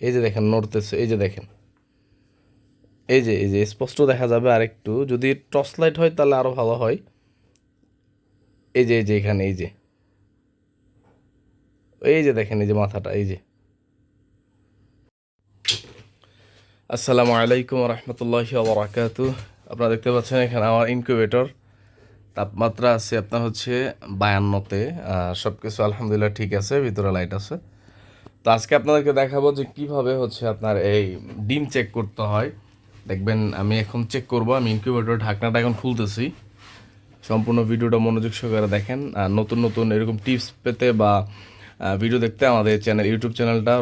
এই যে দেখেন নড়তেছে, এই যে দেখেন, এই যে স্পষ্ট দেখা যাবে। আর একটু যদি টর্চ লাইট হয় তাহলে আরও ভালো হয়। এই যে এখানে এই যে দেখেন, এই যে মাথাটা, এই যে। আসসালামু আলাইকুম রহমতুল্লাহি ওবরাকাতু। আপনারা দেখতে পাচ্ছেন এখানে আমার ইনকিউবেটর, তাপমাত্রা আছে আপনার হচ্ছে 52-তে। সব কিছু আলহামদুলিল্লাহ ঠিক আছে, ভিতরে লাইট আছে। তো আজকে আপনাদেরকে দেখাবো যে কিভাবে হচ্ছে আপনার এই ডিম চেক করতে হয়। দেখবেন আমি এখন চেক করব। আমি ইনকিউবেটর ঢাকনাটা এখন খুলতেছি। সম্পূর্ণ ভিডিওটা মনোযোগ সহকারে দেখেন। আর নতুন নতুন এরকম টিপস পেতে বা ভিডিও দেখতে আমাদের ইউটিউব চ্যানেলটা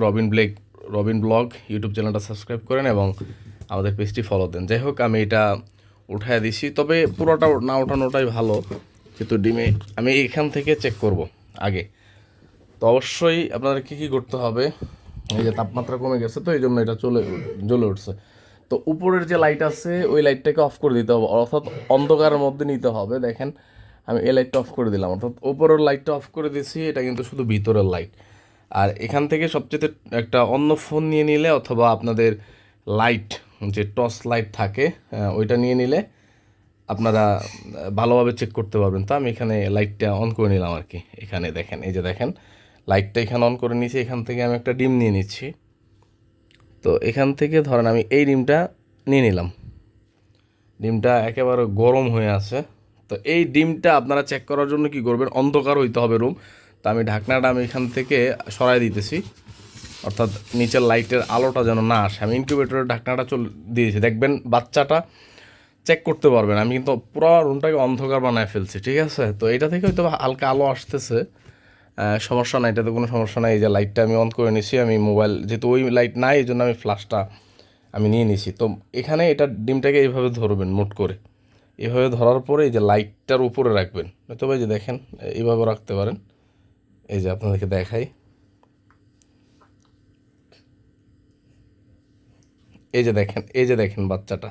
রবিন ব্লগ ইউটিউব চ্যানেলটা সাবস্ক্রাইব করেন এবং আমাদের পেজটি ফলো দেন। যাই হোক, আমি এটা উঠায় দিছি, তবে পুরোটা না ওঠানোটাই ভালো, কিন্তু ডিমে আমি এখান থেকে চেক করব আগে। তো অবশ্যই আপনাদের কী করতে হবে, এই যে তাপমাত্রা কমে গেছে তো এই জন্য এটা জ্বলে উঠছে। তো উপরের যে লাইট আছে ওই লাইটটাকে অফ করে দিতে হবে, অর্থাৎ অন্ধকারের মধ্যে নিতে হবে। দেখেন আমি এই লাইটটা অফ করে দিলাম, অর্থাৎ উপরের লাইটটা অফ করে দিয়েছি, এটা কিন্তু শুধু ভিতরের লাইট। আর এখান থেকে সবচেয়ে একটা অন্য ফোন নিয়ে নিলে অথবা আপনাদের লাইট, যে টর্চ লাইট থাকে, ওইটা নিয়ে নিলে আপনারা ভালোভাবে চেক করতে পারবেন। তো আমি এখানে লাইটটা অন করে নিলাম আর কি। এখানে দেখেন, এই যে দেখেন লাইটটা এখানে অন করে নিয়েছি। এখান থেকে আমি একটা ডিম নিয়ে নিচ্ছি। তো এখান থেকে ধরেন আমি এই ডিমটা নিয়ে নিলাম। ডিমটা একেবারে গরম হয়ে আছে। তো এই ডিমটা আপনারা চেক করার জন্য কি করবেন, অন্ধকার হইতে হবে রুম। তো আমি ঢাকনাটা আমি এখান থেকে সরাই দিতেছি, অর্থাৎ নিচের লাইটের আলোটা যেন না আসে। আমি ইনকিউবেটরের ঢাকনাটা দিয়েছি, দেখবেন বাচ্চাটা চেক করতে পারবেন। আমি কিন্তু পুরো রুমটাকে অন্ধকার বানায় ফেলছি, ঠিক আছে। তো এটা থেকে হয়তো হালকা আলো আসতেছে, সমস্যা নাই, এটাতে কোনো সমস্যা নাই। এই যে লাইটটা আমি অন করে নিছি, আমি মোবাইল যেহেতু ওই লাইট নাই এই জন্য আমি ফ্ল্যাশটা আমি নিয়ে নিছি। তো এখানে এটা ডিমটাকে এইভাবে ধরবেন মুট করে, এভাবে ধরার পরে এই যে লাইটটার উপরে রাখবেন, তবে এই যে দেখেন এইভাবে রাখতে পারেন। এই যে আপনাদেরকে দেখাই, এই যে দেখেন বাচ্চাটা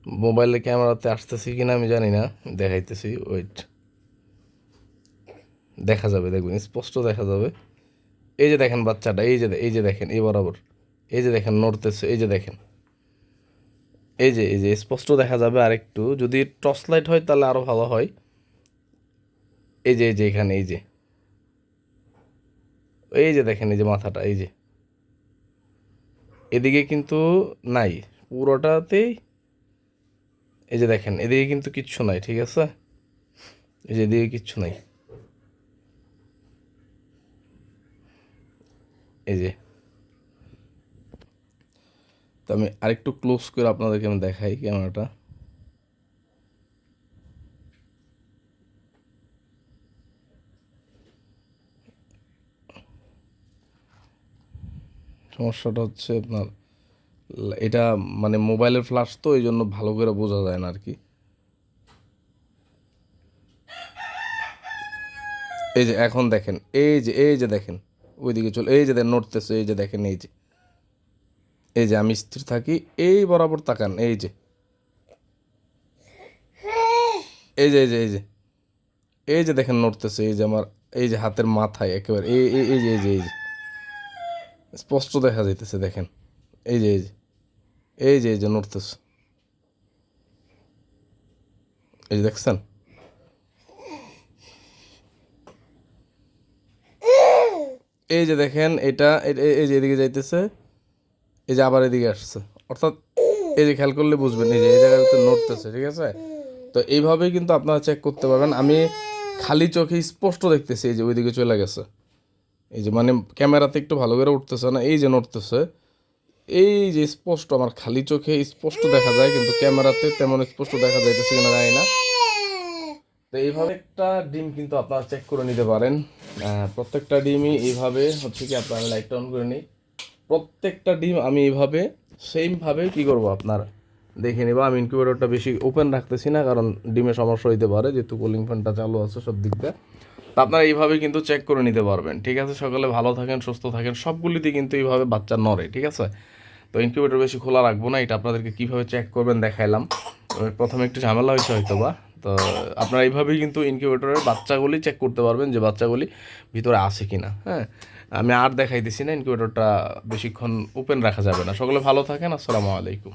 মোবাইলের ক্যামেরাতে আসতেছি কিনা আমি জানি না, দেখাইতেছি, ওয়েট, দেখা যাবে, দেখবেন স্পষ্ট দেখা যাবে। এই যে দেখেন বাচ্চাটা, এই যে দেখেন এই বরাবর, এই যে দেখেন নড়তেছে, এই যে দেখেন, এই যে স্পষ্ট দেখা যাবে। আর একটু যদি টর্চ লাইট হয় তাহলে আরও ভালো হয়। এই যে এখানে এই যে দেখেন, এই যে মাথাটা, এই যে এদিকে কিন্তু নাই পুরোটাতেই। এই যে দেখেন এদিকে কিন্তু কিচ্ছু নাই, ঠিক আছে। এই যে এদিকে কিচ্ছু নাই, এই যে। তো আমি আরেকটু ক্লোজ করে আপনাদেরকে আমি দেখাই ক্যামেরাটা। সমস্যাটা হচ্ছে আপনার এটা মানে মোবাইলের ফ্ল্যাশ তো এই জন্য ভালো করে বোঝা যায় না আর কি। এই যে এখন দেখেন, এই যে দেখেন ওইদিকে চলে, এই যে নড়তেছে, এই যে দেখেন, এই যে আমি স্থির থাকি, এই বরাবর তাকান, এই যে এই যে দেখেন নড়তেছে, এই যে আমার এই যে হাতের মাথায় একেবারে এই যে স্পষ্ট দেখা যাইতেছে, দেখেন এই যে নড়তেছে, এই যে দেখছেন। এই যে দেখেন এটা এই যে এদিকে যাইতেছে, এই যে আবার এদিকে আসছে, অর্থাৎ এই যে খেয়াল করলে বুঝবেন, এই যে এই জায়গায় তো নড়তেছে, ঠিক আছে। তো এইভাবেই কিন্তু আপনারা চেক করতে পারবেন। আমি খালি চোখে স্পষ্ট দেখতেছি, এই যে ওইদিকে চলে গেছে, এই যে মানে ক্যামেরাতে একটু ভালো করে উঠতেছে না, এই যে নড়তেছে, এই যে স্পষ্ট আমার খালি চোখে স্পষ্ট দেখা যায়, কিন্তু ক্যামেরাতে তেমন স্পষ্ট দেখা যাইতেছে কিনা জানি না। তো এইভাবে একটা ডিম কিন্তু আপনারা চেক করে নিতে পারেন। প্রত্যেকটা ডিমই এইভাবে হচ্ছে কি, আপনার লাইটটা অন করে নিই, প্রত্যেকটা ডিম আমি এইভাবে সেমভাবে কী করবো আপনার দেখে নিব। আমি ইনকিউবেটরটা বেশি ওপেন রাখতেছি না, কারণ ডিমে সমস্যা হইতে পারে, যেহেতু কুলিং ফ্যানটা চালু আছে সব দিক দিয়ে। তো আপনারা এইভাবে কিন্তু চেক করে নিতে পারবেন, ঠিক আছে। সকলে ভালো থাকেন, সুস্থ থাকেন। সবগুলিতে কিন্তু এইভাবে বাচ্চা নড়ে, ঠিক আছে। তো ইনকিউবেটর বেশি খোলা রাখবো না, এটা আপনাদেরকে কীভাবে চেক করবেন দেখাইলাম। প্রথমে একটু ঝামেলা হয়েছে হয়তো বা। তো আপনারা এইভাবেই কিন্তু ইনকিউবেটরের বাচ্চাগুলি চেক করতে পারবেন, যে বাচ্চাগুলি ভিতরে আছে কি না। হ্যাঁ, আমি আর দেখাইতেছি না, ইনকিউবেটরটা বেশিক্ষণ ওপেন রাখা যাবে না। সকলে ভালো থাকেন, আসসালামু আলাইকুম।